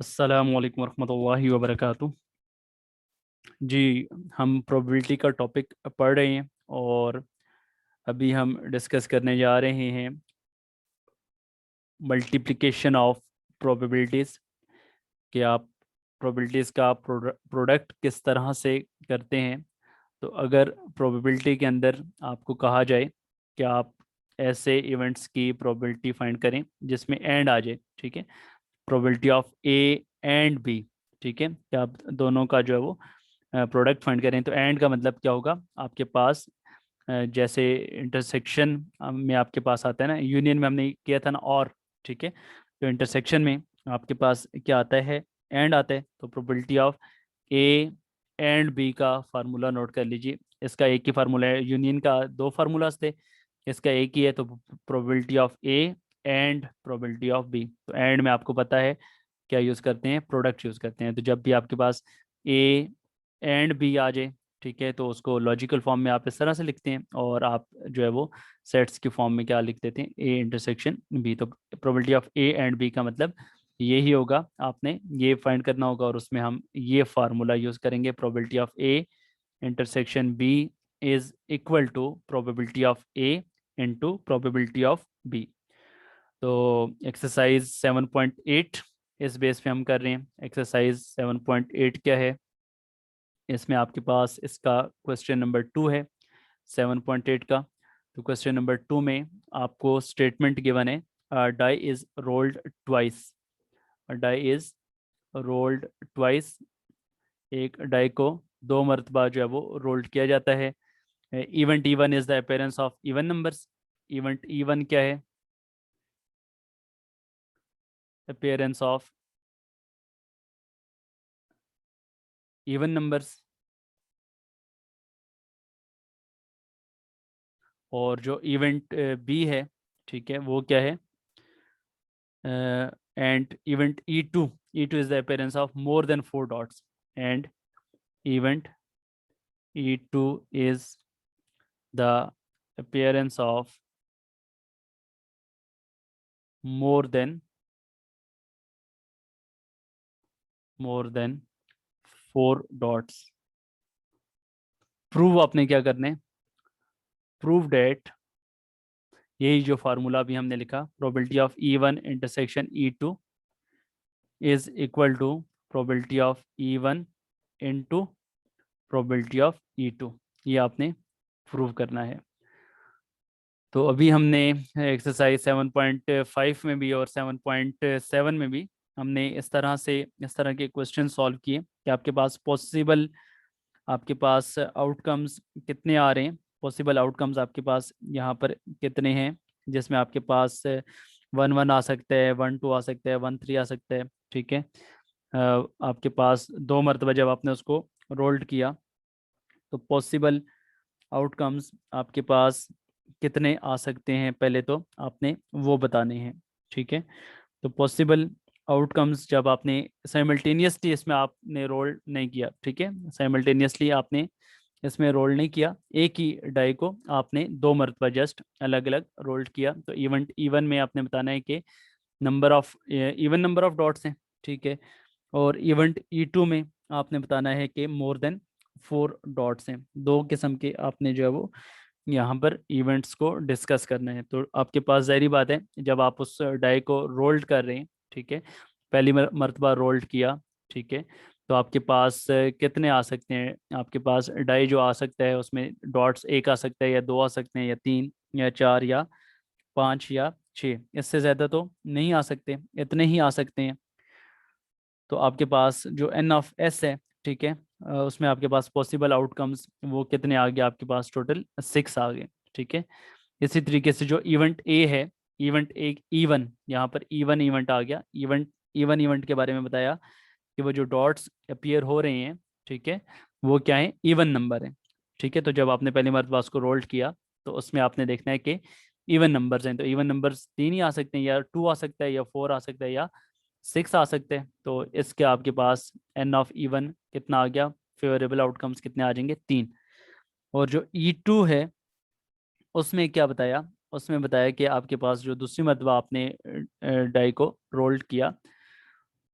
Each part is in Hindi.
अस्सलामुअलैकुम वरहमतुल्लाहि वबरकातुह। जी, हम प्रोबेबिलिटी का टॉपिक पढ़ रहे हैं और अभी हम डिस्कस करने जा रहे हैं मल्टीप्लिकेशन ऑफ प्रोबेबिलिटीज़ कि आप प्रोबेबिलिटीज़ का प्रोडक्ट किस तरह से करते हैं। तो अगर प्रोबेबिलिटी के अंदर आपको कहा जाए कि आप ऐसे इवेंट्स की प्रोबेबिलिटी फाइंड करें जिसमें एंड आ जाए, ठीक है, probability of A and B, ठीक है, कि आप दोनों का जो है वो प्रोडक्ट फाइंड करें, तो एंड का मतलब क्या होगा आपके पास। जैसे इंटरसेक्शन में आपके पास आता है ना, यूनियन में हमने किया था ना, और ठीक है, तो इंटरसेक्शन में आपके पास क्या आता है, एंड आता है। तो probability of A and B का फार्मूला नोट कर लीजिए। इसका एक ही फार्मूला है, यूनियन का दो फार्मूलाज थे, इसका एक ही है। तो probability of A and probability of B, तो एंड में आपको पता है क्या यूज़ करते हैं, प्रोडक्ट यूज़ करते हैं। तो जब भी आपके पास ए एंड बी आ जाए, ठीक है, तो उसको लॉजिकल फॉर्म में आप इस तरह से लिखते हैं, और आप जो है वो सेट्स की फॉर्म में क्या लिख देते हैं, ए इंटरसेक्शन बी। तो probability of A and B का मतलब ये ही होगा, आपने ये फाइंड करना होगा, और उसमें हम ये फार्मूला यूज़ करेंगे, probability of A intersection B is equal to probability of A into probability of B. तो एक्सरसाइज 7.8 इस बेस पे हम कर रहे हैं। एक्सरसाइज 7.8 क्या है, इसमें आपके पास इसका क्वेश्चन नंबर 2 है 7.8 का। तो क्वेश्चन नंबर 2 में आपको स्टेटमेंट गिवन है, die is rolled twice. Die is rolled twice, एक डाई को दो मरतबा जो है वो रोल्ड किया जाता है। Event even is the appearance of even numbers. Event even क्या है, अपेयरेंस ऑफ इवन नंबर्स। और जो इवेंट बी है, ठीक है, वो क्या है, and event E2 is the appearance of more than four dots, and event E2 is the appearance of more than four dots। Prove आपने क्या करना है, प्रूव डेट, यही जो फार्मूला भी हमने लिखा, probability of E1 intersection E2 is equal to probability of E1 into probability of E2, ये आपने प्रूव करना है। तो अभी हमने एक्सरसाइज 7.5 में भी और 7.7 में भी हमने इस तरह के क्वेश्चन सॉल्व किए कि आपके पास पॉसिबल, आपके पास आउटकम्स कितने आ रहे हैं, पॉसिबल आउटकम्स आपके पास यहाँ पर कितने हैं, जिसमें आपके पास 1 1 आ सकता है, 1 2 आ सकता है, 1 3 आ सकता है, ठीक है। आपके पास दो मरतबा जब आपने उसको रोल्ड किया, तो पॉसिबल आउटकम्स आपके पास कितने आ सकते हैं, पहले तो आपने वो बताने हैं, ठीक है। तो पॉसिबल आउटकम्स जब आपने साइमल्टेनियसली, इसमें आपने रोल नहीं किया, ठीक है, साइमल्टेनियसली आपने इसमें रोल नहीं किया, एक ही डाई को आपने दो मरतबा जस्ट अलग अलग रोल किया। तो इवेंट इवन में आपने बताना है कि number of even number of dots हैं, ठीक है, और इवेंट E2 में आपने बताना है कि मोर देन फोर डॉट्स हैं। दो किस्म के आपने जो है वो यहाँ पर इवेंट्स को डिस्कस करना है। तो आपके पास ज़ाहिरी बात है, जब आप उस डाई को रोल्ड कर रहे हैं, ठीक है, पहली मरतबा रोल्ड किया, ठीक है, तो आपके पास कितने आ सकते हैं, आपके पास डाई जो आ सकता है उसमें डॉट्स एक आ सकता है, या दो आ सकते हैं, या तीन, या चार, या पाँच, या छः। इससे ज़्यादा तो नहीं आ सकते, इतने ही आ सकते हैं। तो आपके पास जो N(s) है, ठीक है, उसमें आपके पास पॉसिबल आउटकम्स वो कितने आ गए, आपके पास टोटल 6 आ गए, ठीक है। इसी तरीके से जो इवेंट ए है, इवेंट एक E1, यहाँ पर E1 इवेंट आ गया। इवन इवेंट के बारे में बताया कि वो जो डॉट्स अपीयर हो रहे हैं, ठीक है, वो क्या है, इवन नंबर है, ठीक है। तो जब आपने पहली मरतबा उसको रोल्ड किया, तो उसमें आपने देखना है कि इवन नंबर्स हैं। तो इवन नंबर्स तीन ही आ सकते हैं, या 2 आ सकता है, या 4 आ सकता है, या 6 आ सकते हैं। तो इसके आपके पास N((E1) कितना आ गया, फेवरेबल आउटकम्स कितने आ जाएंगे, 3। और जो E2 है, उसमें क्या बताया, उसमें बताया कि आपके पास जो दूसरी मरतबा आपने डाई को रोल्ड किया,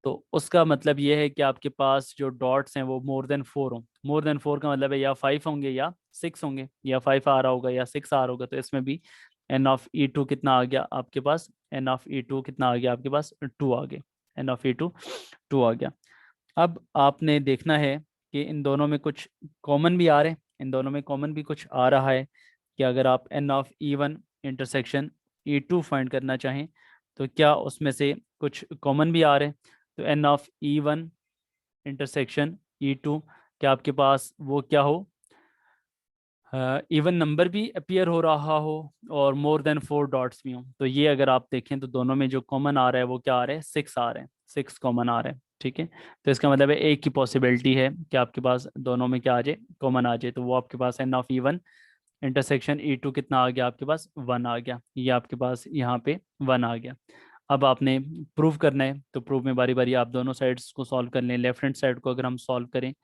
तो उसका मतलब ये है कि आपके पास जो डॉट्स हैं वो मोर देन 4 हों। मोर देन 4 का मतलब है या 5 होंगे या 6 होंगे, या 5 आ रहा होगा या 6 आ रहा होगा। तो इसमें भी एन ऑफ ई टू कितना आ गया आपके पास, एन ऑफ ई टू कितना आ गया आपके पास, 2 आ गया, एन ऑफ ई टू 2 आ गया। अब आपने देखना है कि इन दोनों में कुछ कॉमन भी आ रहे हैं, इन दोनों में कॉमन भी कुछ आ रहा है कि अगर आप n of E one intersection E two find करना चाहें तो क्या उसमें से कुछ कॉमन भी आ रहे हैं। तो N of E one intersection E two, क्या आपके पास वो क्या हो, इवन नंबर भी अपीयर हो रहा हो और मोर देन 4 डॉट्स भी हों। तो ये अगर आप देखें तो दोनों में जो कॉमन आ रहा है वो क्या आ रहा है, 6 आ रहे हैं, 6 कॉमन आ रहे हैं। ठीक है, तो इसका मतलब है एक की पॉसिबिलिटी है कि आपके पास दोनों में क्या आ जाए, कॉमन आ जाए। तो वो आपके पास N of E one intersection E two कितना आ गया आपके पास, 1 आ गया। ये आपके पास यहाँ पे 1 आ गया। अब आपने प्रूव करना है, तो प्रूव में बारी बारी आप दोनों साइड्स को सॉल्व कर लें। लेफ्ट हैंड साइड को अगर हम सॉल्व करें,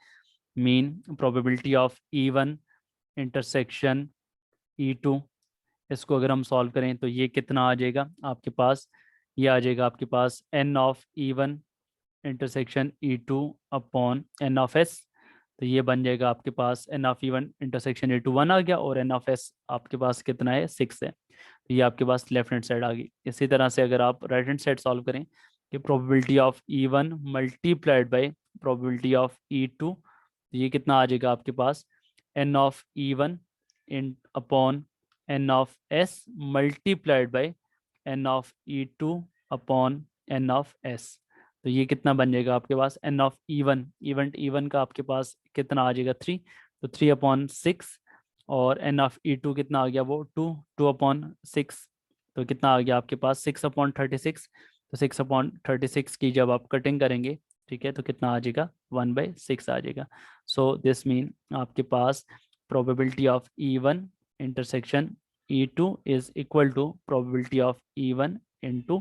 mean probability of E one intersection E two, इसको अगर हम सॉल्व करें तो ये कितना आ जाएगा आपके पास, ये आ जाएगा आपके पास N of E one intersection E two upon N of S. तो ये बन जाएगा आपके पास N of E one intersection E two 1 आ गया और एन ऑफ एस आपके पास कितना है, 6 है। तो ये आपके पास लेफ्ट हैंड साइड आ गई। इसी तरह से अगर आप राइट हैंड साइड सॉल्व करें कि probability of E one multiplied by probability of E two, तो ये कितना आ जाएगा आपके पास, N of E one in upon N of S multiplied by N of E two upon N of S. तो ये कितना बन जाएगा आपके पास, एन ऑफ इवन, इवन का आपके पास कितना आ जाएगा, 3। तो 3/6 और एन ऑफ ई टू कितना आ गया वो 2/6। तो कितना आ गया आपके पास 6/36। तो 6/36 की जब आप कटिंग करेंगे, ठीक है, तो कितना आ जाएगा 1/6 आ जाएगा। सो दिस मीन आपके पास probability of E one intersection E two is equal to probability of E one into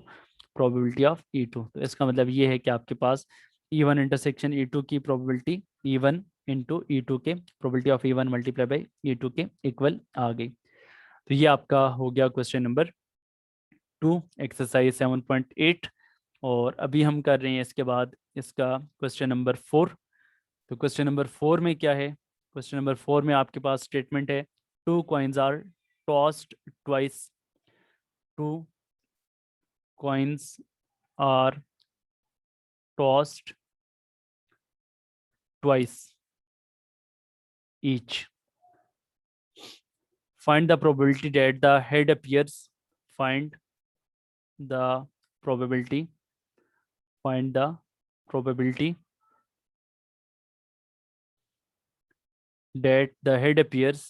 probability of E two. तो इसका मतलब ये है कि आपके पास E one intersection E two की probability E one into E two के probability of E one multiply by E two के इक्वल आ गई। तो ये आपका हो गया क्वेश्चन नंबर 2, एक्सरसाइज 7.8। और अभी हम कर रहे हैं इसके बाद इसका क्वेश्चन नंबर 4। तो क्वेश्चन नंबर 4 में क्या है, क्वेश्चन नंबर 4 में आपके पास स्टेटमेंट है 2 coins are tossed twice, 2 coins are tossed twice each. Find the probability that the head appears. Find the probability. Find the probability that the head appears.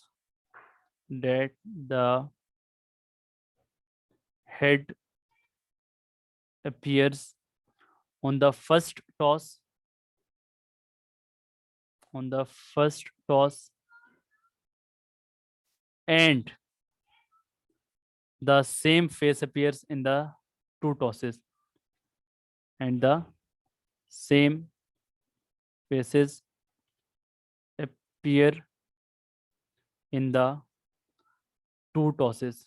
That the head appears on the first toss. On the first toss, and the same face appears in the 2 tosses. And the same faces appear in the 2 tosses.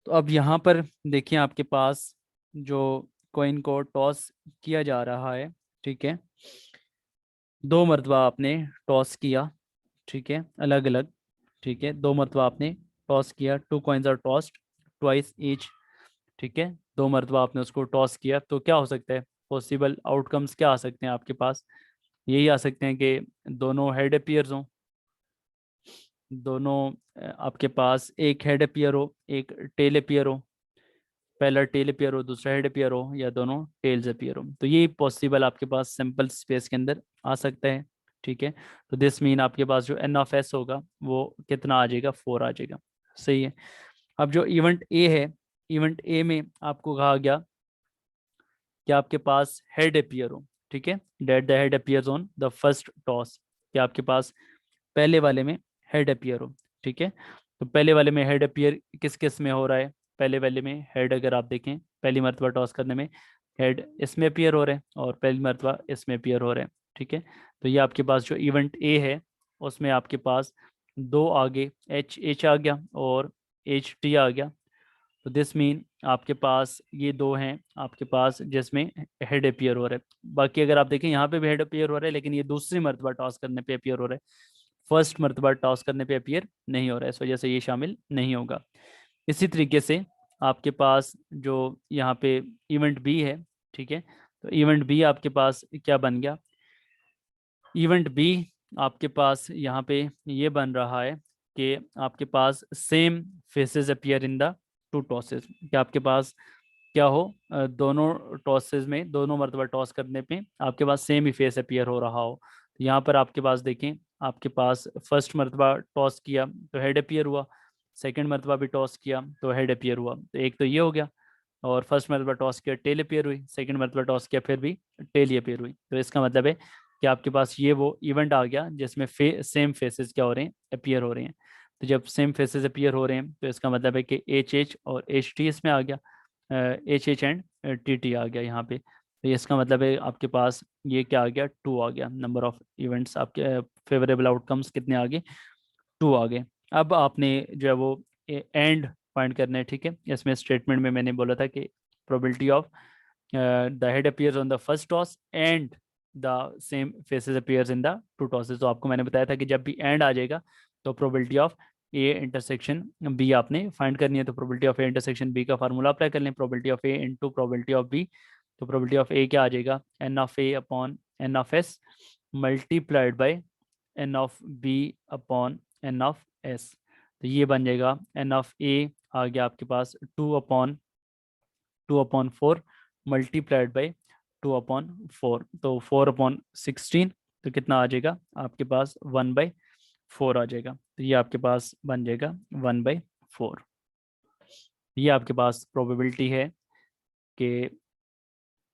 तो अब यहाँ पर देखिए आपके पास जो कॉइन को टॉस किया जा रहा है, ठीक है, 2 मरतबा आपने टॉस किया, ठीक है, अलग अलग, ठीक है, 2 मरतबा आपने टॉस किया। 2 coins are tossed twice each, ठीक है, 2 मरतबा आपने उसको टॉस किया। तो क्या हो सकता है, पॉसिबल आउटकम्स क्या आ सकते हैं आपके पास, यही आ सकते हैं कि दोनों हेड अपीयर्स हों, दोनों आपके पास एक हेड अपीयर हो एक टेल अपीयर हो, पहला टेल अपीयर हो दूसरा हेड अपीयर हो, या दोनों टेल्स अपीयर हो। तो ये पॉसिबल आपके पास सिंपल स्पेस के अंदर आ सकता है, ठीक है। तो दिस मीन आपके पास जो एन ऑफ एस होगा वो कितना आ जाएगा, 4 आ जाएगा, सही है। अब जो इवेंट ए है, इवेंट ए में आपको कहा गया कि आपके पास हेड अपीयर हो, ठीक है, that the head appears on the first toss, कि आपके पास पहले वाले में हेड अपीयर हो, ठीक है। तो पहले वाले में हेड अपीयर किस किस में हो रहा है, पहले वाले में हेड अगर आप देखें पहली मरतबा टॉस करने में हेड इसमें अपीयर हो रहे हैं और पहली मरतबा इसमें अपीयर हो रहे हैं, ठीक है। तो ये आपके पास जो इवेंट ए है उसमें आपके पास दो आगे एच आ गया और एच टी आ गया। तो दिस मीन आपके पास ये दो हैं आपके पास जिसमें हेड अपियर हो रहा है। बाकी अगर आप देखें यहाँ पे भी हेड अपियर हो रहा है, लेकिन ये दूसरी मरतबा टॉस करने पे अपियर हो रहा है, फर्स्ट मरतबा टॉस करने पे अपियर नहीं हो रहा है, इस वजह से ये शामिल नहीं होगा। इसी तरीके से आपके पास जो यहाँ पे इवेंट बी है, ठीक है, तो इवेंट बी आपके पास क्या बन गया, इवेंट बी आपके पास यहाँ पे ये बन रहा है कि आपके पास same faces appear in the two tosses, कि आपके पास क्या हो, दोनों टॉसेस में दोनों मरतबा टॉस करने पे आपके पास सेम ही फेस अपियर हो रहा हो। तो यहाँ पर आपके पास देखें, आपके पास फर्स्ट मरतबा टॉस किया तो हेड अपियर हुआ, सेकंड मरतबा भी टॉस किया तो हेड अपियर हुआ, तो एक तो ये हो गया। और फर्स्ट मरतबा टॉस किया टेल अपियर हुई, सेकंड मरतबा टॉस किया फिर भी टेल ही अपियर हुई। तो इसका मतलब है कि आपके पास ये वो इवेंट आ गया जिसमें सेम फेसेस क्या हो रहे हैं, अपियर हो रहे हैं। तो जब सेम फेसेस अपियर हो रहे हैं तो इसका मतलब है कि एच एच और एच टी इसमें आ गया, H H and T T आ गया यहाँ पे। तो इसका मतलब है आपके पास ये क्या आ गया, टू आ गया, नंबर ऑफ इवेंट्स आपके फेवरेबल आउटकम्स कितने आ गए, टू आ गए। अब आपने जो है वो एंड फाइंड करना है, ठीक है। इसमें स्टेटमेंट में मैंने बोला था कि probability of the head appears on the first toss and the same faces appears in the two tosses. तो आपको मैंने बताया था कि जब भी एंड आ जाएगा तो probability of A intersection B आपने फाइंड करनी है। तो probability of A intersection B का फार्मूला अप्लाई कर लें, probability of A into probability of B. तो प्रोबेबिलिटी ऑफ ए क्या आ जाएगा, N of A upon N of S multiplied by N of B upon N of S. तो ये बन जाएगा एन ऑफ ए आ गया आपके पास two upon four multiplied by two upon four, तो 4/16। तो कितना आ जाएगा आपके पास 1/4 आ जाएगा। तो ये आपके पास बन जाएगा 1/4। ये आपके पास प्रोबेबिलिटी है कि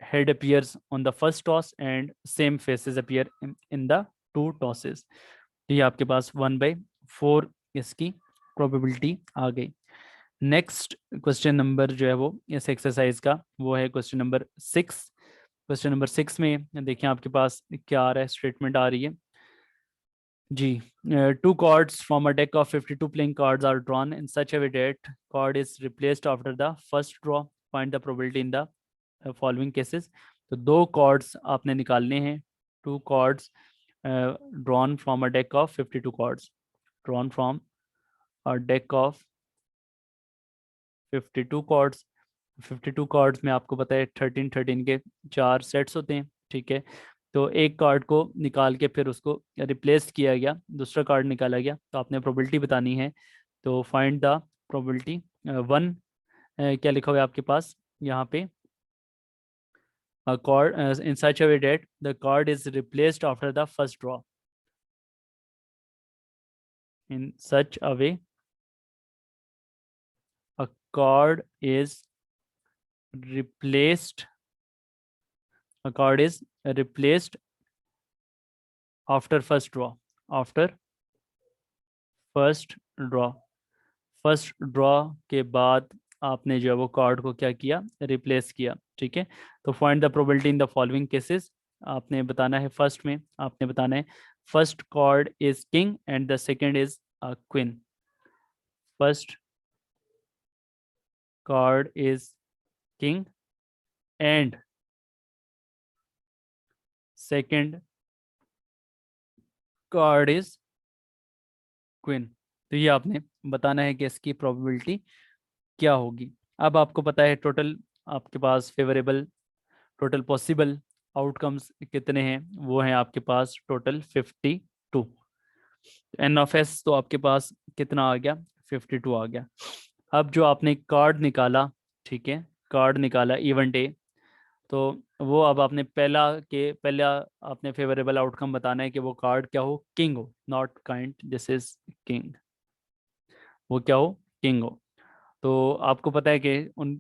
head appears on the first toss and same faces appear in the two tosses। तो ये आपके पास 1/4 इसकी प्रोबेबिलिटी आ गई। नेक्स्ट क्वेश्चन नंबर जो है वो इस एक्सरसाइज का वो है क्वेश्चन नंबर 6। क्वेश्चन नंबर 6 में देखिए आपके पास क्या आ रहा है, स्टेटमेंट आ रही है जी। Two cards from a deck of 52 playing cards are drawn in such a way that card is replaced after the first draw, find the probability in the following cases. तो दो कॉर्ड्स आपने निकालने हैं, two cards drawn from a deck of 52 cards, drawn from a deck of 52 cards. 52 cards में आपको पता है 13 13 के चार सेट्स होते हैं, ठीक है। तो एक कार्ड को निकाल के फिर उसको रिप्लेस किया गया, दूसरा कार्ड निकाला गया, तो आपने प्रोबेबिलिटी बतानी है। तो फाइंड द प्रोबेबिलिटी वन, क्या लिखा हुआ है आपके पास यहाँ पे, a card in such a way that the card is replaced after the first draw, in such a way a card is replaced, a card is replaced after first draw, after first draw, first draw के बाद आपने जो है वो कार्ड को क्या किया, रिप्लेस किया, ठीक है। तो find the probability in the following cases, आपने बताना है फर्स्ट में आपने बताना है first card is king and the second is queen, first card is king and second card is queen. तो ये आपने बताना है कि इसकी प्रोबेबिलिटी क्या होगी। अब आपको पता है टोटल आपके पास फेवरेबल, टोटल पॉसिबल आउटकम्स कितने हैं, वो हैं आपके पास टोटल 52। एन ऑफ एस तो आपके पास कितना आ गया, 52 आ गया। अब जो आपने कार्ड निकाला, ठीक है, कार्ड निकाला इवेंट ए, तो वो अब आपने पहला आपने फेवरेबल आउटकम बताना है कि वो कार्ड क्या हो, किंग हो, not kind this is king, वो क्या हो, किंग हो। तो आपको पता है कि उन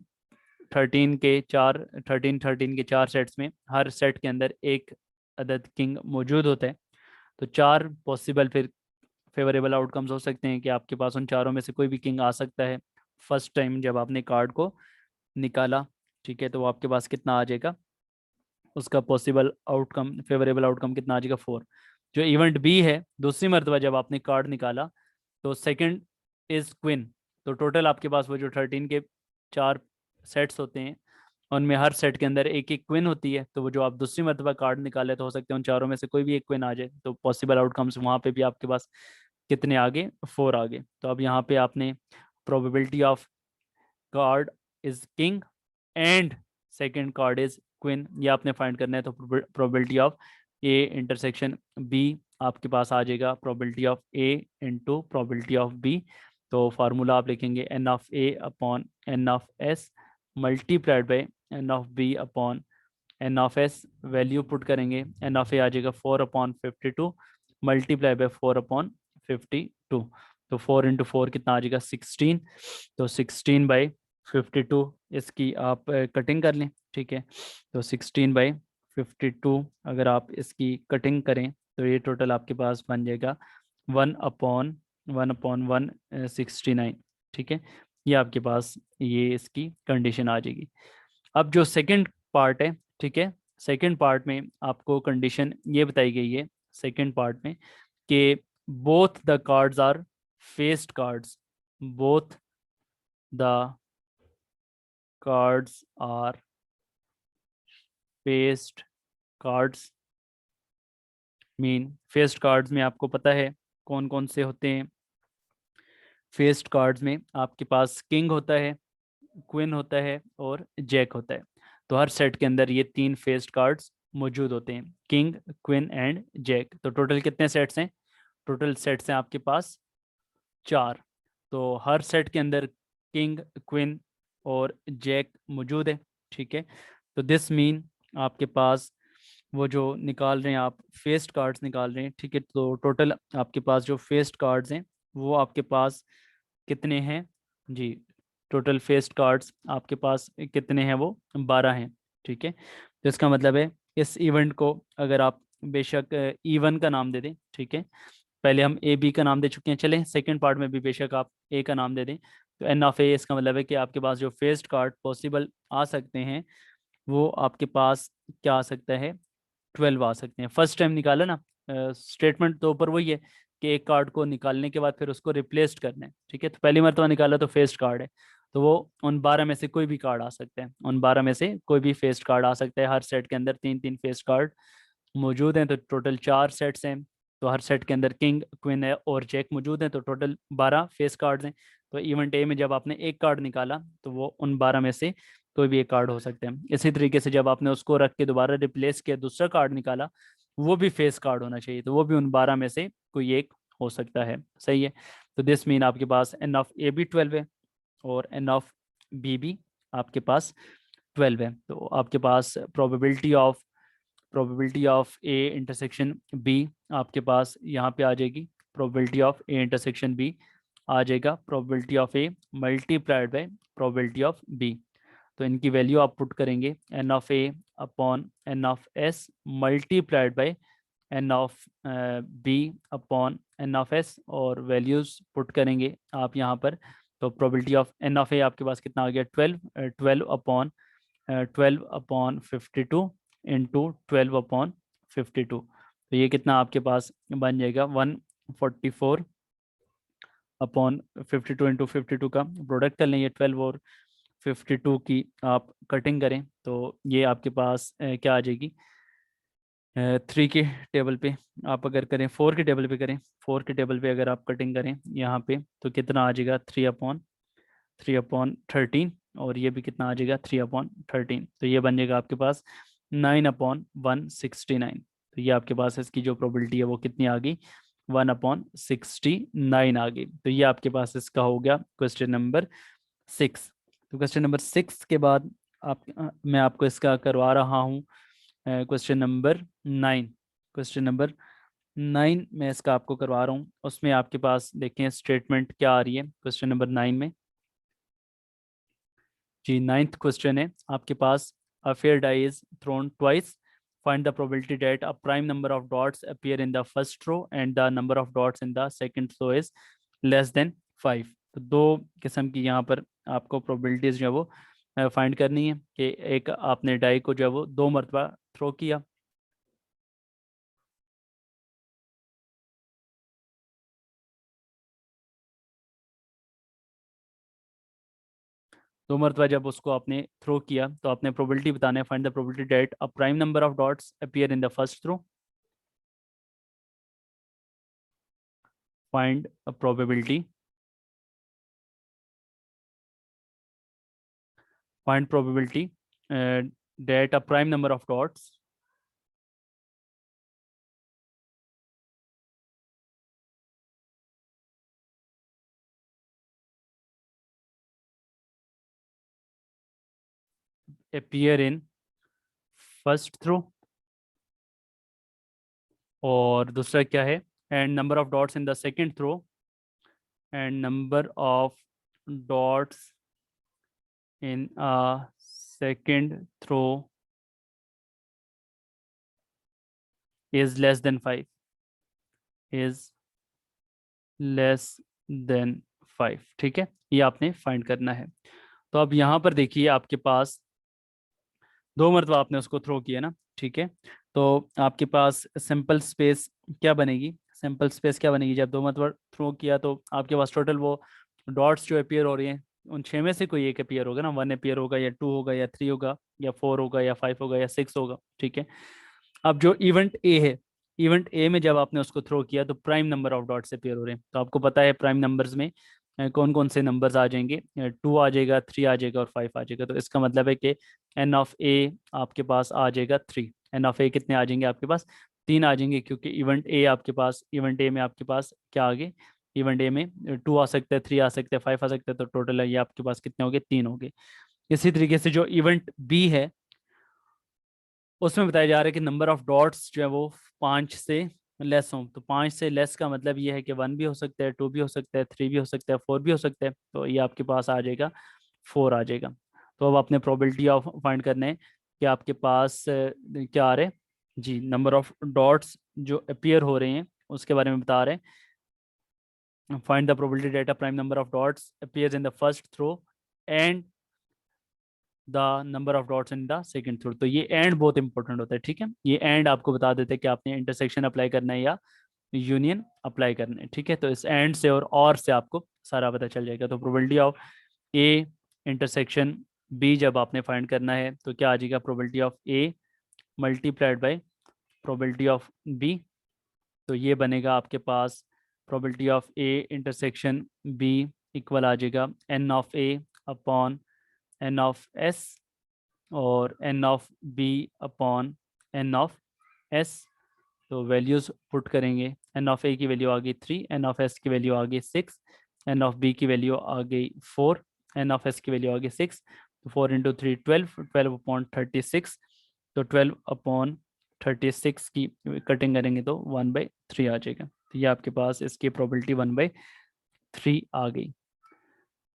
13 के चार सेट्स में हर सेट के अंदर एक अदद किंग मौजूद होता है। तो चार पॉसिबल फिर फेवरेबल आउटकम्स हो सकते हैं कि आपके पास उन चारों में से कोई भी किंग आ सकता है फर्स्ट टाइम जब आपने कार्ड को निकाला, ठीक है। तो वो आपके पास कितना आ जाएगा, उसका पॉसिबल आउटकम फेवरेबल आउटकम कितना आ जाएगा, 4। जो इवेंट बी है, दूसरी मरतबा जब आपने कार्ड निकाला तो सेकंड इज क्वीन। तो टोटल आपके पास वो जो 13 के 4 सेट्स होते हैं, उनमें हर सेट के अंदर एक एक क्वीन होती है। तो वो जो आप दूसरी मरतबा कार्ड निकाले तो हो सकते हैं उन चारों में से कोई भी एक क्वीन आ जाए। तो पॉसिबल आउटकम्स वहाँ पे भी आपके पास कितने आगे, 4 आगे। तो अब यहाँ पे आपने probability of card is king and second card is queen, ये आपने फाइंड करना है। तो probability of A intersection B आपके पास आ जाएगा probability of A into probability of B. तो फार्मूला आप लिखेंगे n of A upon N of S multiplied by N of B upon N of S. Value put करेंगे, एन ऑफ ए आ जाएगा 4/52 मल्टीप्लाई बाई 4/52। तो 4 × 4 कितना आ जाएगा 16। तो 16/52 इसकी आप कटिंग कर लें, ठीक है। तो 16/52 अगर आप इसकी कटिंग करें तो ये टोटल आपके पास बन जाएगा 1/1/169, ठीक है। ये आपके पास ये इसकी कंडीशन आ जाएगी। अब जो सेकंड पार्ट है, ठीक है, सेकंड पार्ट में आपको कंडीशन ये बताई गई है सेकंड पार्ट में कि both the cards are faced cards, both the cards are faced cards. Mean faced cards में आपको पता है कौन कौन से होते हैं। फेस्ड कार्ड्स में आपके पास किंग होता है, क्वीन होता है और जैक होता है। तो हर सेट के अंदर ये 3 फेस्ड कार्ड्स मौजूद होते हैं, किंग क्वीन एंड जैक। तो टोटल कितने सेट्स हैं? टोटल सेट्स हैं आपके पास 4। तो हर सेट के अंदर किंग क्वीन और जैक मौजूद है, ठीक है। तो दिस मीन आपके पास वो जो निकाल रहे हैं आप फेस्ड कार्ड्स निकाल रहे हैं, ठीक है। तो टोटल आपके पास जो फेस्ड कार्ड्स हैं वो आपके पास कितने हैं जी? टोटल फेस्ड कार्ड्स आपके पास कितने हैं? वो 12 हैं, ठीक है। तो इसका मतलब है इस इवेंट को अगर आप बेशक E1 का नाम दे दें, ठीक है। पहले हम ए बी का नाम दे चुके हैं, चलें सेकंड पार्ट में भी बेशक आप ए का नाम दे दें। तो एन ऑफ ए इसका मतलब है कि आपके पास जो फेस्ड कार्ड पॉसिबल आ सकते हैं वो आपके पास क्या आ सकता है? 12 आ सकते हैं। फर्स्ट टाइम निकाला ना, स्टेटमेंट तो ऊपर वही है कि एक कार्ड को निकालने के बाद फिर उसको रिप्लेस करना है, ठीक है। तो पहली मरतबा निकाला तो फेस्ड कार्ड है, तो वो उन 12 में से कोई भी कार्ड आ सकता है, उन 12 में से कोई भी फेस्ड कार्ड आ सकता है। हर सेट के अंदर 3-3 फेस्ड कार्ड मौजूद हैं, तो टोटल 4 सेट्स हैं। तो हर सेट के अंदर किंग क्वीन है और जैक मौजूद हैं, तो टोटल 12 फेस कार्ड्स हैं। तो इवेंट ए में जब आपने एक कार्ड निकाला तो वो उन 12 में से कोई भी एक कार्ड हो सकता है। इसी तरीके से जब आपने उसको रख के दोबारा रिप्लेस किया, दूसरा कार्ड निकाला, वो भी फेस कार्ड होना चाहिए, तो वो भी उन 12 में से कोई एक हो सकता है, सही है। तो दिस मीन आपके पास एन ऑफ ए भी 12 है और एन ऑफ बी भी आपके पास 12 है। तो आपके पास probability of A intersection B आपके पास यहाँ पे आ जाएगी। Probability of A intersection B आ जाएगा probability of A multiplied by probability of B. तो इनकी वैल्यू आप पुट करेंगे N of A upon N of S multiplied by N of B upon N of S, और वैल्यूज पुट करेंगे आप यहाँ पर। तो probability of N of A आपके पास कितना आ गया? 12 अपॉन 52 इंटू 12/52। तो ये कितना आपके पास बन जाएगा? 144/52 इंटू 52 का प्रोडक्ट कर लें, ये 12 और 52 की आप कटिंग करें तो ये आपके पास क्या आ जाएगी? 3 के टेबल पे आप अगर करें, 4 के टेबल पे करें, 4 के टेबल पे अगर आप कटिंग करें यहाँ पे तो कितना आ जाएगा? 3/13, और ये भी कितना आ जाएगा? 3/13। तो ये बन जाएगा आपके पास 9/169। तो ये आपके पास इसकी जो प्रोबेबिलिटी है वो कितनी आ गई? 1/69 आ गई। तो ये आपके पास इसका हो गया क्वेश्चन नंबर 6। तो क्वेश्चन नंबर 6 के बाद मैं आपको इसका करवा रहा हूँ क्वेश्चन नंबर 9। क्वेश्चन नंबर 9 में इसका आपको करवा रहा हूँ। उसमें आपके पास देखें स्टेटमेंट क्या आ रही है क्वेश्चन नंबर 9 में जी। 9th क्वेश्चन है आपके पास, a fair die is thrown twice, find the probability that a prime number of dots appear in the first row and the number of dots in the second row is less than 5। तो दो किस्म की यहाँ पर आपको प्रोबेबिलिटीज जो है वो फाइंड करनी है कि एक आपने डाई को जो है वो 2 मरतबा थ्रो किया, दो मरतबा जब उसको आपने थ्रो किया तो आपने प्रोबेबिलिटी बताना है, find the probability that a prime number of dots appear in the first throw. Find a probability, find probability that a prime number of dots appear in first throw, और दूसरा क्या है, and number of dots in the second throw, and number of dots in a second throw is less than 5, is less than 5। ठीक है, ये आपने फाइंड करना है। तो अब यहाँ पर देखिए आपके पास दो मरतबा आपने उसको थ्रो किया ना, ठीक है, तो आपके पास सिंपल स्पेस क्या बनेगी, सिंपल स्पेस क्या बनेगी, जब दो मरतबा थ्रो किया तो आपके पास टोटल वो डॉट्स जो अपीयर हो रही हैं उन छः में से कोई एक अपीयर होगा ना, वन अपीयर होगा या टू होगा या थ्री होगा या फोर होगा या फाइव होगा या सिक्स होगा, ठीक है। अब जो इवेंट ए है, इवेंट ए में जब आपने उसको थ्रो किया तो prime number of dots appear हो रहे हैं, तो आपको पता है प्राइम नंबर्स में कौन कौन से नंबर्स आ जाएंगे, टू आ जाएगा, थ्री आ जाएगा और फाइव आ जाएगा। तो इसका मतलब है कि एन ऑफ ए आपके पास आ जाएगा थ्री। एन ऑफ ए कितने आ जाएंगे आपके पास, तीन आ जाएंगे, क्योंकि इवेंट ए आपके पास, इवेंट ए में आपके पास क्या आ गए, इवेंट ए में टू आ सकते हैं, थ्री आ सकते हैं, फाइव आ सकते हैं, तो टोटल ये आपके पास कितने हो गए, तीन हो गए। इसी तरीके से जो इवेंट बी है उसमें बताया जा रहा है कि नंबर ऑफ डॉट्स जो है वो पाँच से लेस हों, तो पाँच से लेस का मतलब ये है कि वन भी हो सकता है, टू भी हो सकता है, थ्री भी हो सकता है, फोर भी हो सकता है, तो ये आपके पास आ जाएगा, फोर आ जाएगा। तो अब आपने प्रोबेबिलिटी ऑफ फाइंड करने हैं कि आपके पास क्या आ रहे हैं जी, नंबर ऑफ डॉट्स जो अपीयर हो रहे हैं उसके बारे में बता रहे हैं। Find the probability that a prime number of dots appears in the first throw and the number of dots in the second throw. तो ये एंड बहुत इंपॉर्टेंट होता है, ठीक है, ये एंड आपको बता देते हैं कि आपने इंटरसेक्शन अप्लाई करना है या यूनियन अप्लाई करना है, ठीक है। तो इस एंड से और से आपको सारा पता चल जाएगा। तो probability of A intersection B जब आपने फाइंड करना है तो क्या आ जाएगा, probability of A multiplied by probability of B, तो ये बनेगा आपके पास probability of A intersection B equal आ जाएगा N of A upon N of S और N of B upon N of S. तो वैल्यूज पुट करेंगे, एन ऑफ ए की वैल्यू आ गई थ्री, एन ऑफ एस की वैल्यू आ गई सिक्स, एन ऑफ बी की वैल्यू आ गई फोर, एन ऑफ एस की वैल्यू आ गई सिक्स, तो four into three twelve, twelve upon thirty six, तो ट्वेल्व अपॉन थर्टी सिक्स की कटिंग करेंगे तो वन बाई थ्री आ जाएगा। तो ये आपके पास इसकी प्रोबेबिलिटी वन बाई थ्री आ गई।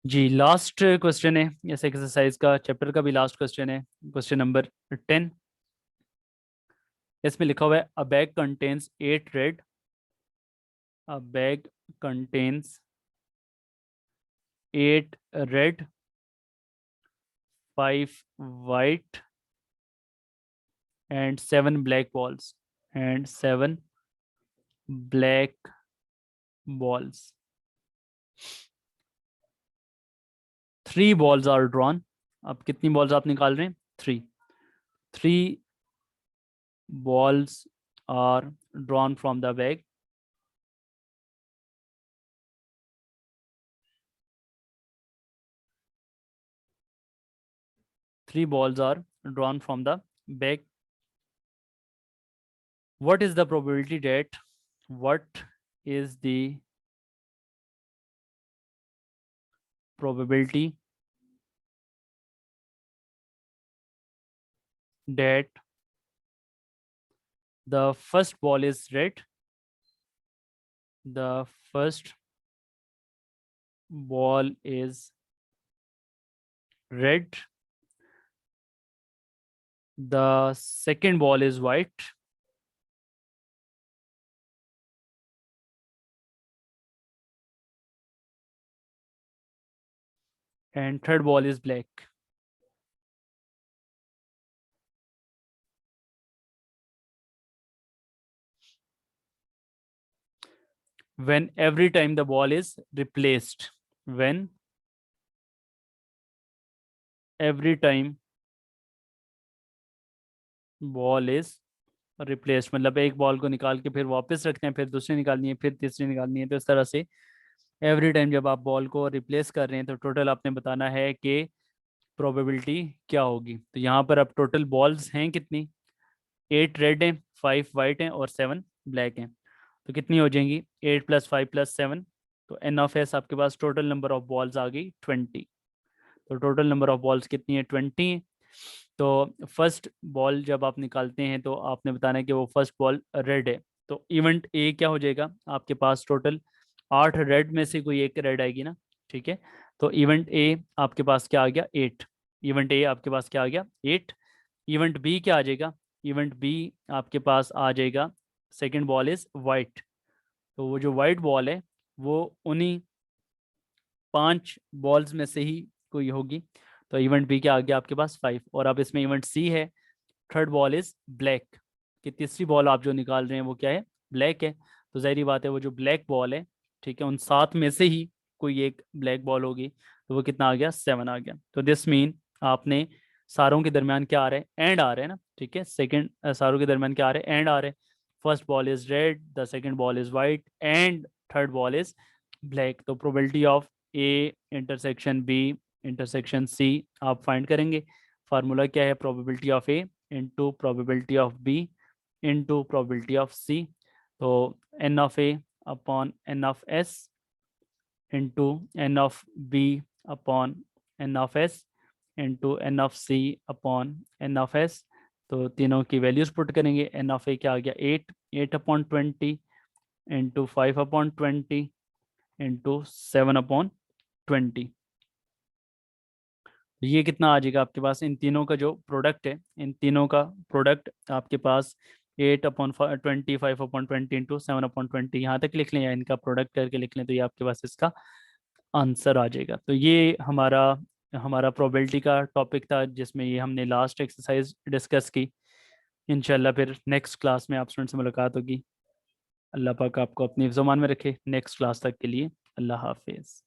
जी लास्ट क्वेश्चन है इस एक्सरसाइज का, चैप्टर का भी लास्ट क्वेश्चन है, क्वेश्चन नंबर 10। इसमें लिखा हुआ है a bag contains eight red, a bag contains eight red, five white and seven black balls, and seven black balls, three balls are drawn। अब कितनी बॉल्स आप निकाल रहे हैं, three, three balls are drawn from the bag, three balls are drawn from the bag, what is the probability that, what is the probability that the first ball is red, the first ball is red, the second ball is white, and third ball is black? When every time the ball is replaced, when every time ball is replace, मतलब एक बॉल को निकाल के फिर वापस रखते हैं, फिर दूसरी निकालनी है, फिर तीसरी निकालनी है, तो इस तरह से एवरी टाइम जब आप बॉल को रिप्लेस कर रहे हैं तो टोटल आपने बताना है कि प्रोबेबिलिटी क्या होगी। तो यहाँ पर अब टोटल बॉल्स हैं कितनी, 8 रेड हैं, 5 वाइट हैं और 7 ब्लैक हैं। तो कितनी हो जाएंगी, 8 + 5 + 7, तो एन ऑफ एस आपके पास टोटल नंबर ऑफ बॉल्स आ गई 20। तो टोटल नंबर ऑफ बॉल्स कितनी है, 20। तो फर्स्ट बॉल जब आप निकालते हैं तो आपने बताना है कि वो फर्स्ट बॉल रेड है। तो इवेंट ए क्या हो जाएगा, आपके पास टोटल 8 रेड में से कोई एक रेड आएगी ना, ठीक है। तो इवेंट ए आपके पास क्या आ गया, 8। इवेंट ए आपके पास क्या आ गया, 8। इवेंट बी क्या आ जाएगा, इवेंट बी आपके पास आ जाएगा सेकेंड बॉल इज वाइट। तो वो जो वाइट बॉल है वो उन्हीं 5 बॉल्स में से ही कोई होगी। तो इवेंट बी क्या आ गया आपके पास 5। और अब इसमें इवेंट सी है, थर्ड बॉल इज ब्लैक, कि तीसरी बॉल आप जो निकाल रहे हैं वो क्या है, ब्लैक है। तो जाहिर बात है वो जो ब्लैक बॉल है, ठीक है, उन 7 में से ही कोई एक ब्लैक बॉल होगी। तो वो कितना आ गया, 7 आ गया। तो दिस मीन आपने सारों के दरमियान क्या आ रहे हैं, एंड आ रहे हैं ना, ठीक है। सेकंड सारों के दरमियान क्या आ रहे हैं, एंड आ रहे हैं। First ball is red, the second ball is white and third ball is black. तो probability of A intersection B intersection C आप फाइंड करेंगे। फार्मूला क्या है, probability of A into probability of B into probability of C. तो N of A upon N of S into N of B upon N of S into N of C upon N of S. तो तीनों की वैल्यूज पुट करेंगे। एन ऑफ ए क्या आ गया, 8, 8/20 इंटू 5/20 इंटू 7/20। ये कितना आ जाएगा आपके पास, इन तीनों का जो प्रोडक्ट है, इन तीनों का प्रोडक्ट आपके पास 8/20, 5/20 इंटू 7/20, यहाँ तक लिख लें या इनका प्रोडक्ट करके लिख लें, तो ये आपके पास इसका आंसर आ जाएगा। तो ये हमारा हमारा प्रोबेबिलिटी का टॉपिक था, जिसमें ये हमने लास्ट एक्सरसाइज डिस्कस की। इंशाल्लाह फिर नेक्स्ट क्लास में आप स्टूडेंट से मुलाकात होगी। अल्लाह पाक आपको अपनी ज़मान में रखे। नेक्स्ट क्लास तक के लिए अल्लाह हाफिज़।